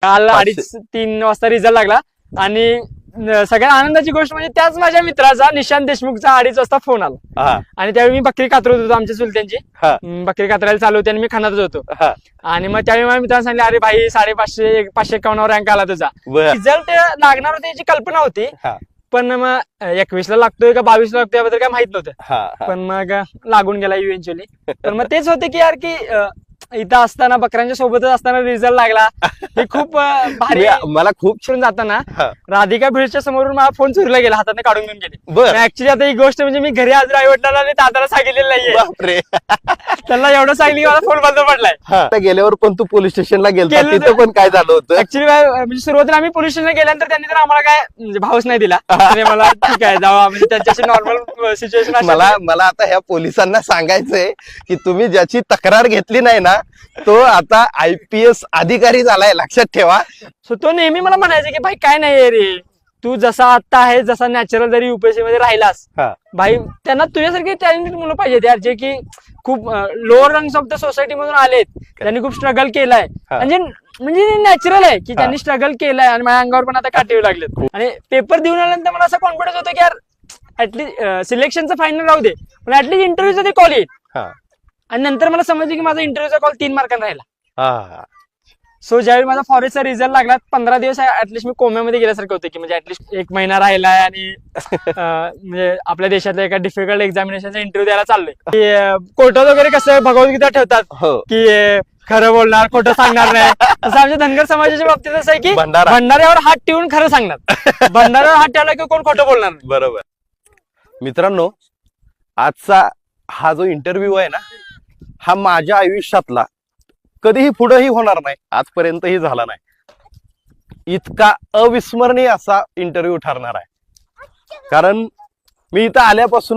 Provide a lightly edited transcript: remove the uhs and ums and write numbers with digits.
काल 2:30-3 वाजता रिझल्ट लागला आणि सगळ्यात आनंदाची गोष्ट म्हणजे त्याच माझ्या मित्राचा निशांत देशमुखचा 2:30 वाजता फोन आला आणि त्यावेळी मी बकरी कातरत होतो आमच्या चुलत्यांची. बकरी कातरायला चालू होती आणि मी खानातच होतो. आणि मग त्यावेळी माझ्या मित्रांनी सांगितलं, अरे भाई 551 रँक आला तुझा. रिझल्ट लागणार होते याची कल्पना होती, पण मग 21 ला लागतोय का 22 ला लागतोय याबद्दल काय माहित नव्हतं. पण मग लागून गेला इव्हेंच्युअली. तर मग तेच होते की यार की इथं असताना बकऱ्यांच्या सोबतच असताना रिझल्ट लागला हे खूप भारी. मला खूप फिरून जाताना राधिका भिडच्या समोरून मला फोन चोरीला गेला, हाताने काढून घेऊन गेले. ऍक्च्युली आता ही गोष्ट म्हणजे मी घरी आज आई-वडिलांना आणि दादाला सांगितलेलं नाहीये. त्यांना एवढं सांगितलं की मला फोन बंद पडलाय. गेल्यावर पण तू पोलीस स्टेशनला गेला, तिथं पण काय झालं होतं? ऍक्च्युली म्हणजे सुरुवातीला आम्ही पोलीस स्टेशनला गेल्यानंतर त्यांनी तर आम्हाला काय म्हणजे भावच नाही दिला. मला ठीक आहे जावा, म्हणजे त्यांच्याशी नॉर्मल सिच्युएशन. मला आता ह्या पोलिसांना सांगायचंय की तुम्ही ज्याची तक्रार घेतली नाही ना तो आता IPS अधिकारी झालाय, लक्षात ठेवा. सो तो नेहमी मला म्हणायचा की भाई काय नाही रे, तू जसा आता आहे, जसा नॅचरल जरी UPSC मध्ये राहिलास भाई, त्यांना तुझ्यासारखे टॅलेंटेड मुलं पाहिजेत यार, जे की खूप lower rungs of the society मधून आलेत, त्यांनी खूप स्ट्रगल केलाय. म्हणजे नॅचरल आहे की त्यांनी स्ट्रगल केलाय आणि माझ्या अंगावर पण आता काटे येऊ लागलेत. आणि पेपर देऊन आल्यानंतर मला असं कॉन्फिडन्स होतं की यार ऍटलीस्ट सिलेक्शनचं फायनल राहू दे, पण ऍटलीस्ट इंटरव्ह्यूचं ते कॉल येईल. आणि नंतर मला समजलं की माझा इंटरव्ह्यूचा कॉल 3 मार्कांना राहिला. सो ज्यावेळी माझा फॉरेस्टचा रिझल्ट लागला 15 दिवस ऍटलीस्ट मी कोम्यामध्ये गेल्यासारखं होतं की म्हणजे ऍटलीस्ट 1 महिना राहिलाय आणि म्हणजे आपल्या देशातल्या एका डिफिकल्ट एक्झामिनेशनचा इंटरव्ह्यू द्यायला चाललोय. की कोर्टात वगैरे कसं भगवद्गीता ठेवतात की खरं बोलणार, खोटं सांगणार नाही, तसं आमच्या धनगर समाजाच्या बाबतीत असं आहे की भंडाऱ्यावर हात ठेवून खरं सांगणार, भंडाऱ्यावर हात ठेवला की कोण खोटं बोलणार नाही. बरोबर. मित्रांनो, आजचा हा जो इंटरव्ह्यू आहे ना, हा माझ्या आयुष्यातला कधीही पुढेही होणार नाही, आजपर्यंतही झाला नाही इतका अविस्मरणीय असा इंटरव्ह्यू ठरणार आहे. कारण मी इथं आल्यापासून